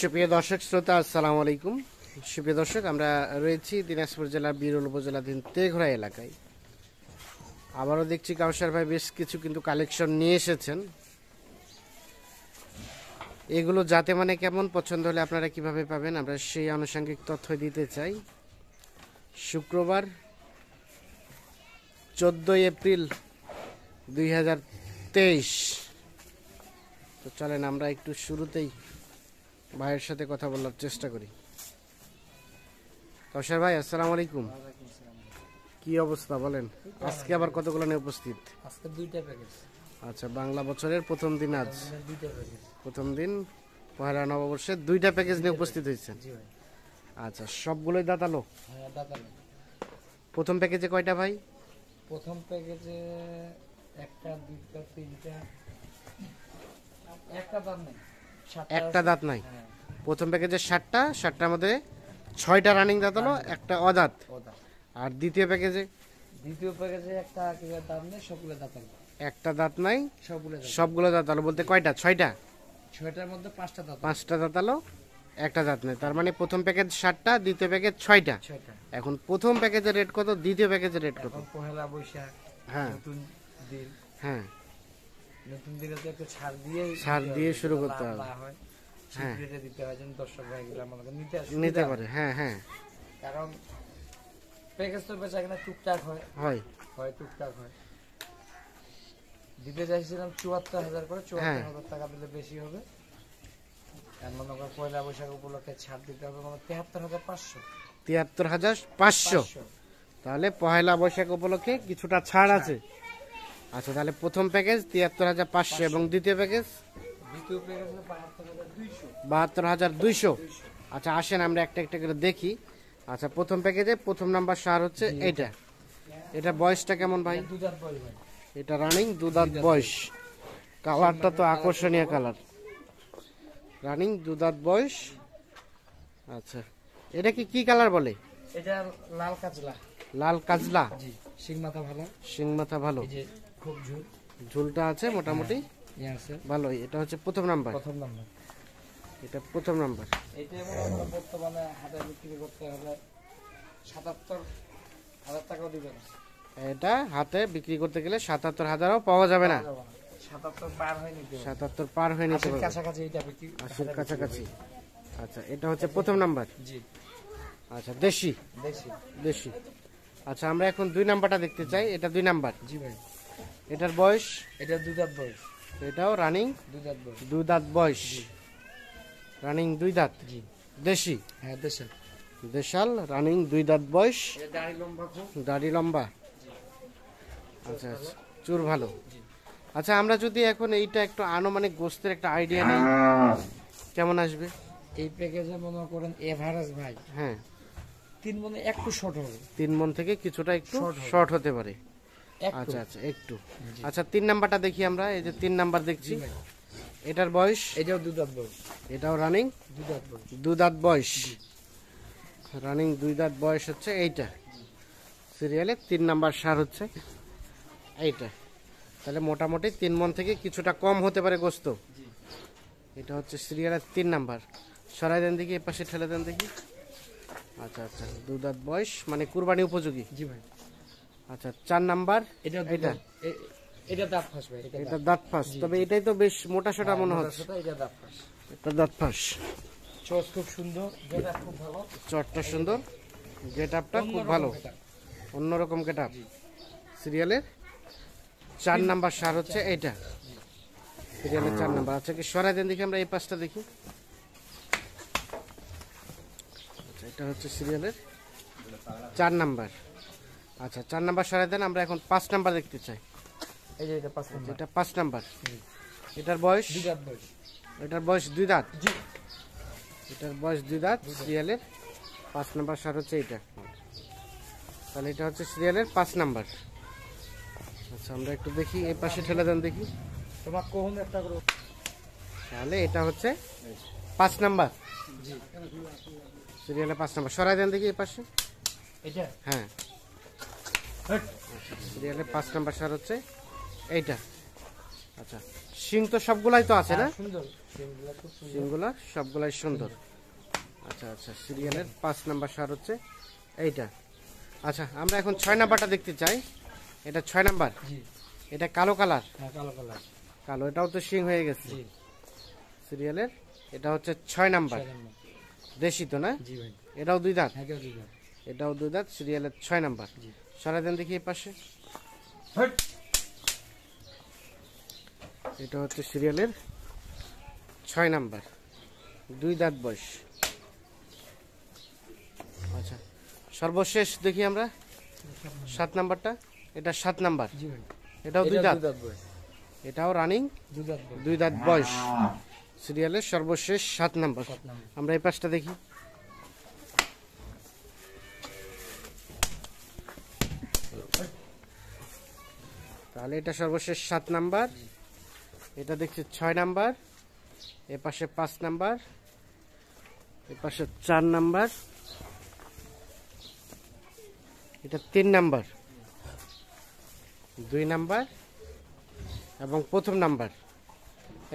সুপ্রিয় দর্শক শ্রোতা, আসসালামু আলাইকুম। সুপ্রিয় দর্শক, আমরা রয়েছি দিনাজপুর জেলার বিরল উপজেলাধীন তেঘরা এলাকায়। আবারও দেখছি কাউসার ভাই বেশ কিছু কিন্তু কালেকশন নিয়ে এসেছেন। এগুলো যাতে মানে কেমন পছন্দ হলে আপনারা কিভাবে পাবেন, আমরা সেই আনুষঙ্গিক তথ্য দিতে চাই। শুক্রবার 14 এপ্রিল 2023। তো চলেন আমরা একটু শুরুতেই ভাইয়ের সাথে কথা বলার চেষ্টা করি। কাউসার ভাই, আসসালামু আলাইকুম। কি অবস্থা বলেন? আজকে আবার কতগুলো নিয়ে উপস্থিত? আজকে দুইটা প্যাকেজ। আচ্ছা, বাংলা বছরের প্রথম দিন, আজ দুইটা প্যাকেজ। প্রথম দিন পহেলা নববর্ষের দুইটা প্যাকেজ নিয়ে উপস্থিত হয়েছেন। জি ভাই। আচ্ছা, সবগুলোই দাঁতালো? হ্যাঁ, দাঁতালো। প্রথম প্যাকেজে কয়টা ভাই? প্রথম প্যাকেজে একটা, দুইটা, তিনটা, একটা দাঁত নাই। একটা দাঁত নাই। হ্যাঁ। প্রথম প্যাকেজে 7টা, 7টার মধ্যে 6টা রানিং দাঁতালো, একটা অদাঁত। ওটা। আর দ্বিতীয় প্যাকেজে? দ্বিতীয় প্যাকেজে একটা দাঁত নেই, সবগুলো দাঁতালো। একটা দাঁত নাই, সবগুলো দাঁত। সবগুলো দাঁতালো বলতে কয়টা? 6টা। 6টার মধ্যে 5টা দাঁত। 5টা দাঁতালো, একটা দাঁত নেই। তার মানে প্রথম প্যাকেজ 7টা, দ্বিতীয় প্যাকেজ 6টা। 6টা। এখন প্রথম প্যাকেজের রেট কত, দ্বিতীয় প্যাকেজের রেট কত? এখন পহেলা বৈশাখ, হ্যাঁ নতুন দিন। হ্যাঁ, নতুন দিনে তো একটু ছাড় দিয়ে শুরু করতে হবে। হ্যাঁ, রেটে দিতে হয় যেন দর্শক ভাইগুলো আমাদের নিতে পারে। হ্যাঁ হ্যাঁ, কারণ প্যাকেজ তো বেচা কিনা টুকটাক হয় টুকটাক হয়। দিতে চাইছিলাম 74,000 করে, 74,000 টাকা দিলে বেশি হবে। আর মনে করেন পয়লা বৈশাখ উপলক্ষে ছাড় দিতে হবে মানে 73,500। 73,500। তাহলে পহেলা বৈশাখ উপলক্ষে কিছুটা ছাড় আছে। আচ্ছা, তাহলে প্রথম প্যাকেজ 73,500 এবং দ্বিতীয় প্যাকেজ? দ্বিতীয় প্যাকেজ 72,200। 72,200। আচ্ছা, আসেন আমরা একটা একটা করে দেখি। আচ্ছা, প্রথম প্যাকেজে প্রথম নাম্বার সার হচ্ছে এইটা। এটা বয়সটা কেমন ভাই? দুধার বয়স ভাই। এটা রানিং দুধাত বয়স। কালারটা তো আকর্ষণীয় কালার। রানিং দুধাত বয়স। আচ্ছা, এটা কি কালার বলে? এটা লাল কাজলা। লাল কাজলা। জি। শিং মাথা ভালো। শিং মাথা ভালো। এই যে খুব ঝুলটা আছে মোটামুটি আছে ভালোই। এটা হচ্ছে প্রথম নাম্বার। প্রথম নাম্বার। এটা প্রথম নাম্বার। এটা আমরা বর্তমানে হাটে বিক্রি করতে হলে 77,000 টাকাও দিবেন। এটা হাতে বিক্রি করতে গেলে 77,000ও পাওয়া যাবে না। 77 পার হয়ে নিতে হবে। 77 পার হয়ে নিতে হবে। কাছাকাছি এটা বিক্রি। 80 কাছাকাছি। আচ্ছা, এটা হচ্ছে প্রথম নাম্বার। জি। আচ্ছা, দেশি। দেশি। আচ্ছা, আমরা এখন 2 নাম্বারটা দেখতে চাই। এটা 2 নাম্বার। জি ভাই। এটার বয়স? এটা দুধাত বয়স। এটাও রানিং দুধাত বয়স। 2 দাঁত বয়স। রানিং 2 দাঁত। জি। দেশি। হ্যাঁ, দেশাল। দেশাল, রানিং 2 দাঁত বয়স। এটা দাড়ি লম্বা খুব। দাড়ি লম্বা। আচ্ছা আচ্ছা, চুর ভালো। আচ্ছা, আমরা যদি এখন এইটা একটু আনুমানিক গোস্তের একটা আইডিয়া নেই, কেমন আসবে? এই প্যাকেজে মনে করেন এভারেজ ভাই। হ্যাঁ, 3 মনে একটু শর্ট হবে। 3 মণ থেকে কিছুটা একটু শর্ট হতে পারে। আচ্ছা আচ্ছা, একটু। আচ্ছা, 3 নাম্বারটা দেখি আমরা। এই যে 3 নাম্বার দেখছি, এটার বয়স? এটাও দুধাত বয়স। এটাও রানিং দুধাত বয়স। 2 দাঁত বয়স। রানিং 2 দাঁত বয়স হচ্ছে এইটা। সিরিয়ালে 3 নাম্বার সার হচ্ছে এইটা। তাহলে মোটামুটি 3 মণ থেকে কিছুটা কম হতে পারে গোস্ত। এটা হচ্ছে সিরিয়ালের 3 নাম্বার। সরাই দেন দেখি, এ পাশে ঠেলে দেন দেখি। আচ্ছা আচ্ছা, 2 দাঁত বয়স, মানে কুরবানি উপযোগী। জি ভাই। আচ্ছা, 4 নাম্বার। এটা দাঁত ফাঁস ভাই। এটা দাঁত ফাঁস, তবে এটাই তো বেশ মোটা সোটা মনে হচ্ছে। এটা দাঁত ফাঁস। এটা দাঁত ফাঁস। চোখ খুব সুন্দর, গেটআপ খুব ভালো। চটটা সুন্দর, গেটআপটা খুব ভালো, অন্যরকম গেটআপ। সিরিয়ালের 4 নাম্বার সার হচ্ছে এইটা। সিরিয়ালের 4 নাম্বার। আচ্ছা, কি সরাই দেন দেখি আমরা, এই পাশটা দেখি। আচ্ছা, এটা হচ্ছে সিরিয়ালের 4 নাম্বার। আচ্ছা, 4 নাম্বার সরাই দেন। আমরা এখন 5 নাম্বার দেখতে চাই। এই যে এটা 5 নাম্বার। এটা 5 নাম্বার। এটার বয়স? 2 দাঁত বয়স। এটার বয়স 2 দাঁত। জি। এটার বয়স 2 দাঁত। সিরিয়ালের 5 নাম্বার সার হচ্ছে এইটা। তাহলে এটা হচ্ছে সিরিয়ালের 5 নাম্বার। আচ্ছা, আমরা একটু দেখি, এই পাশে ঠেলে দেন দেখি। তোমার কোন একটা করে। তাহলে এটা হচ্ছে 5 নাম্বার। জি। সিরিয়ালে 5 নাম্বার। সরাই দেন দেখি এই পাশে। এটা? হ্যাঁ, সিরিয়ালে 5 নাম্বার সার হচ্ছে এইটা। আচ্ছা, শিং তো সবগুলাই তো আছে না? সুন্দর সিংগুলো খুব সুন্দর। শিংগুলা সবগুলাই সুন্দর। আচ্ছা আচ্ছা, সিরিয়ালের 5 নাম্বার সার হচ্ছে এইটা। আচ্ছা, আমরা এখন 6 নাম্বারটা দেখতে চাই। এটা 6 নাম্বার, জি এটা কালো কালার, হ্যাঁ কালো কালার। কালো, এটাও তো শিং হয়ে গেছে জি সিরিয়ালের। এটা হচ্ছে 6 নাম্বার, 6 নম্বর। দেশি তো না? জি ভাই এটাও 2 দাঁত, হ্যাঁ কেউ দিবেন। এটাও 2 দাঁত, সিরিয়ালের 6 নাম্বার। জি সরাই দেন দেখি এই পাশে। হট এটা হচ্ছে সিরিয়ালের 6 নাম্বার, 2 দাঁত বয়স। আচ্ছা, সর্বশেষ দেখি আমরা 7 নাম্বারটা। এটা 7 নাম্বার, জি ভাই এটাও 2 দাঁত, বয়স। এটাও রানিং, 2 দাঁত বয়স। 2 দাঁত বয়স। সিরিয়ালের সর্বশেষ 7 নাম্বার। 7 নম্বর। আমরা এই পাশটা দেখি। তাহলে এটা সর্বশেষ 7 নাম্বার, এটা দেখছি 6 নাম্বার, এ পাশে 5 নাম্বার, এ পাশে 4 নাম্বার, এটা 3 নাম্বার, 2 নাম্বার এবং প্রথম নাম্বার।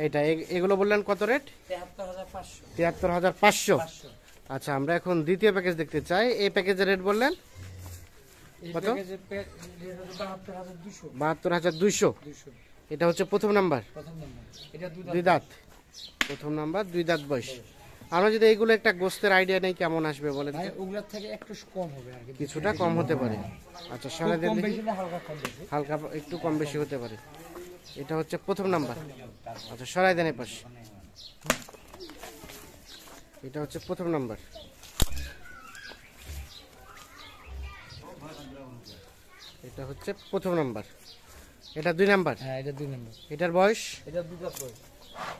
এইটা এগুলো বললেন কত রেট? 73,500 73,500। 500। আচ্ছা, আমরা এখন দ্বিতীয় প্যাকেজ দেখতে চাই। এই প্যাকেজের রেট বললেন এই কত? প্যাকেজে রেট হলো 72,200 72,200। 200 এটা হচ্ছে প্রথম নাম্বার, প্রথম নম্বর। এটা 2 2 দাঁত, প্রথম নাম্বার, 2 দাঁত বয়স। আমরা যদি এইগুলো একটা গোস্তের আইডিয়া নেই কেমন আসবে বলেন তো? ভাই ওগুলোর থেকে একটু কম হবে আর কি। কিছুটা কম হতে পারে। আচ্ছা, খুব সারা দিন কম দেখি। বেশি না, হালকা কম বেশি। হালকা একটু কম বেশি হতে পারে। এটা হচ্ছে প্রথম নাম্বার। আচ্ছা, সরাই দেন এই পাশে। এটা হচ্ছে প্রথম নাম্বার। এটা হচ্ছে প্রথম নাম্বার। এটা 2 নাম্বার, হ্যাঁ এটা 2 নম্বর। এটার বয়স, এটা 2 দাঁত বয়স।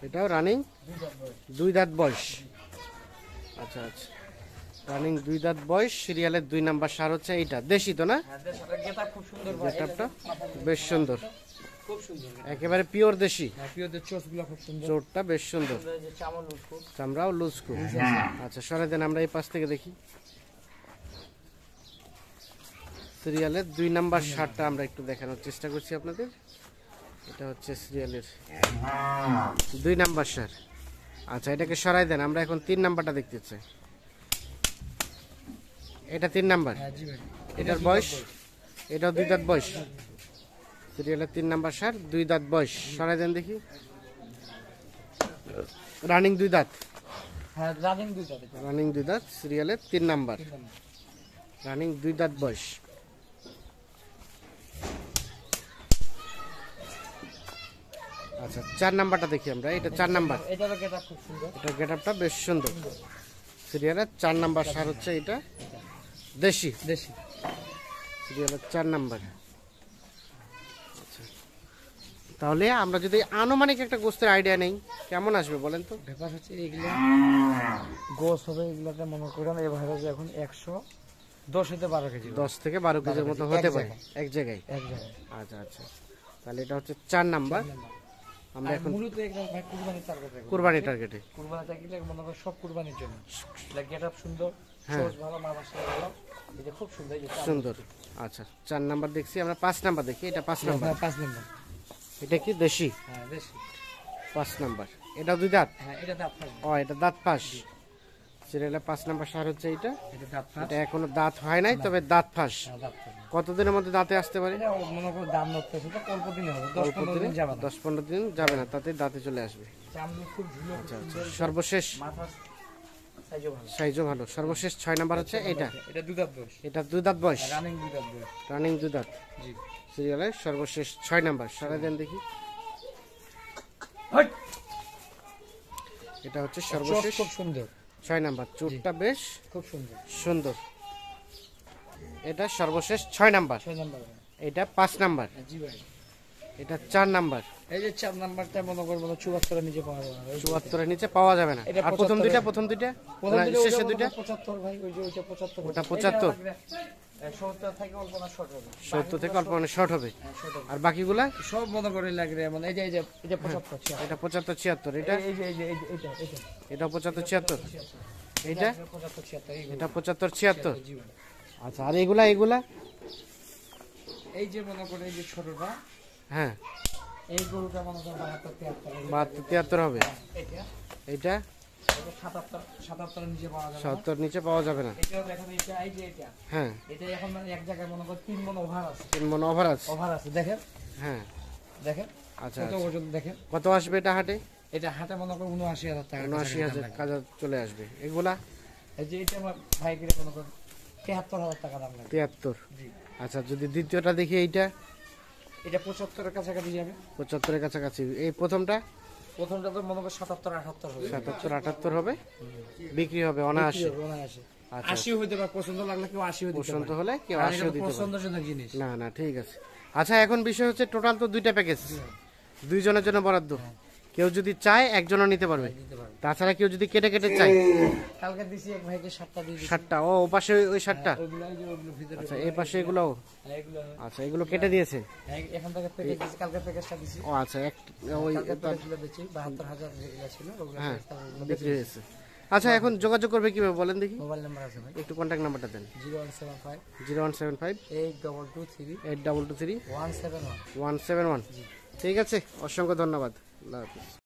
এটাও রানিং, 2 দাঁত বয়স। 2 দাঁত বয়স। আচ্ছা আচ্ছা, রানিং 2 দাঁত বয়স। সিরিয়ালের 2 নাম্বার সার হচ্ছে এইটা, দেশি তো না? হ্যাঁ দেশটা গেটা খুব সুন্দর ভাই। গেটআপটা বেশ সুন্দর, খুব সুন্দর। একেবারে পিওর দেশি। হ্যাঁ পিওদের চোচগুলো খুব সুন্দর। চোরটা বেশ সুন্দর, এই যে চামল উঠো। চামড়াও লুজ খুব। আচ্ছা, সরাই দেন, আমরা এই পাশ থেকে দেখি। সিরিয়ালের 2 নাম্বার শার্টটা আমরা একটু দেখানোর চেষ্টা করছি আপনাদের। এটা হচ্ছে সিরিয়ালের 2 নাম্বার শার্ট। আচ্ছা, এটাকে সরাই দেন, আমরা এখন 3 নাম্বারটা দেখতে চাই। এটা 3 নাম্বার, হ্যাঁ জি ভাই। এটার বয়স, এটাও 2 দাঁত বয়স। সিরিয়ালের 3 নাম্বার শার্ট, 2 দাঁত বয়স। সরাই দেন দেখি। রানিং 2 দাঁত, হ্যাঁ রানিং 2 দাঁত। রানিং 2 দাঁত, সিরিয়ালের 3 নাম্বার, রানিং 2 দাঁত বয়স। আচ্ছা, 4 নাম্বারটা দেখি আমরা। এটা 4 নাম্বার, এটারও গেটা খুব সুন্দর। এটা গেটআপটা বেশ সুন্দর। সিরিয়ালের 4 নাম্বার সার হচ্ছে এটা, দেশি। দেশি। সিরিয়ালের 4 নাম্বার। আচ্ছা, তাহলে আমরা যদি আনুমানিক একটা গোস্তের আইডিয়া নেই কেমন আসবে বলেন তো? ব্যাপার হচ্ছে এগুলো গোস হবে, এগুলোতে মনে করেন এভাবে যে এখন 110 থেকে 12 কেজি। 10 থেকে 12 কেজির মতো হতে পারে এক জায়গায়। এক জায়গায়। আচ্ছা আচ্ছা, তাহলে এটা হচ্ছে 4 নাম্বার। আমরা আর এখন মূলত এগুলো ভাই কুরবানির টার্গেটে। কুরবানি টার্গেটে। কুরবানি টার্গেটে মনে করেন সব কুরবানির জন্য। গেটআপ সুন্দর, হ্যাঁ। চোচ ভালো, মাথা ভালো। এটা খুব সুন্দর। এই যে সুন্দর। আচ্ছা, 4 নাম্বার দেখছি আমরা। 5 নাম্বার দেখি। এটা 5 নাম্বার, 5 নম্বর। এটা কি দেশি? হ্যাঁ দেশি। 5 নাম্বার, এটা 2 দাঁত। হ্যাঁ এটা দাঁত ফাঁস। ও, এটা দাঁত পাস। সিরিয়ালের 5 নাম্বার সার হচ্ছে এটা। এটা দাঁত ফাঁস। এটা এখনো দাঁত হয় নাই, তবে দাঁত ফাঁস। হ্যাঁ দাঁত ফাঁস। কতদিনের মধ্যে দাঁতে আসতে পারে? এটা মনে করেন দাম নড়তেছে তো অল্প দিনে হবে, 10-15 দিন যাবে না। 10-15 দিন যাবে না, তাতে দাঁতে চলে আসবে। চামড়া খুব ঝুলো, খুব সুন্দর। সর্বশেষ মাথা সাইজও ভালো। সাইজও ভালো। সর্বশেষ 6 নাম্বার হচ্ছে এটা, এটা 2 দাঁত বয়স। এটা 2 দাঁত বয়স, রানিং 2 দাঁত বয়স। রানিং 2 দাঁত। জি। সিরিয়ালের সর্বশেষ 6 নাম্বার। সারা দেন দেখি। হট। এটা হচ্ছে চোচ সর্বশেষ খুব সুন্দর, 6 নাম্বার। চুটটা বেশ খুব সুন্দর। সুন্দর। এটা সর্বশেষ 6 নাম্বার। 6 নাম্বার। এটা 5 নাম্বার, জি ভাই। এটা 4 নাম্বার। এই যে 4 নাম্বারটা মনে করেন 74 এর নিচে পাওয়া যাবে না। 74 এর নিচে পাওয়া যাবে না। এটা আর প্রথম 75 দুইটা, প্রথম দুইটা প্রথম না, দুটো শেষের দুইটা 75 ভাই, ওই যে ওইটা 75। ওটা 75। 70 থেকে অল্প না শর্ট হবে। 70 থেকে অল্প মানে শর্ট হবে। হ্যাঁ শর্ট হবে। আর বাকিগুলা সব মনে করে লাগবে মানে এই যে 75 76। এটা 75-76, এটা এই যে এটা এটা 75-76, এইটা 75 76। এটা 75-76। জি ভাই। আচ্ছা, আর এগুলা এই যে মনে করে এই যে ছোটটা, হ্যাঁ এই গরুটা মনে করেন 72 72 73 হবে। এটা এইটা এটা 77 এর নিচে পাওয়া যাবে না। 70 নিচে পাওয়া যাবে না। এটাও দেখেন এটা এই যে এটা হ্যাঁ এটা এখন মানে এক জায়গায় মনে করেন 3 মণ ওভার আছে। 3 মণ ওভার আছে। ওভার আছে দেখেন হ্যাঁ দেখেন আচ্ছা কত ওজন দেখেন। কত আসবে এটা হাটে? এটা হাটে মনে করেন 79000 টাকা। 79000 কাজা চলে আসবে। এগুলা এই যে এটা আমার ভাই কিনে মনে করেন 73000 টাকা দাম লাগে। 73। জি আচ্ছা যদি দ্বিতীয়টা দেখি এইটা এটা 75 এর কাছাকাছি যাবে। 75 এর কাছাকাছি। এই প্রথমটা প্রথমটা তো মনে করেন 77 78 হবে। 77 78 হবে, বিক্রি হবে অনায়াসে। অনায়াসে আচ্ছা 80 হইতে পারে, পছন্দ লাগলে কেউ 80 দিতে পছন্দ পারে। হলে কেউ কারণ 80 এটা দিতে পারে। পছন্দজনক জিনিস। না না ঠিক আছে। আচ্ছা এখন বিষয় হচ্ছে টোটাল তো দুইটা প্যাকেজ, দুইজনের জন্য বরাদ্দ। কেউ যদি চায় একজনও নিতে পারবে, দিতে পারে। তাছাড়া কেউ যদি কেটে কেটে চায় কালকে দিছি এক ভাইকে 7টা দিয়ে দিছি। 60টা। ও পাশে ওই 60টা। ওগুলো এই যে ওগুলো ভিতরে আচ্ছা এই পাশে এগুলোও। এগুলো আচ্ছা এগুলো কেটে দিয়েছে। এখন থেকে প্যাকেজ দিছি, কালকে প্যাকেজটা দিছি। ও আচ্ছা এক ওই কালকে প্যাকেজগুলো বেচি 72000 যেগুলো ছিল ওগুলো হ্যাঁ প্যাকেজটা বিক্রি হয়েছে। আচ্ছা এখন যোগাযোগ করবে কিভাবে বলেন দেখি? মোবাইল নাম্বার আছে ভাই একটু কন্ট্যাক্ট নাম্বারটা দেন। 0175 0175 8223 8223 171। 171। ঠিক আছে, অসংখ্য ধন্যবাদ। আল্লাহ হাফিজ।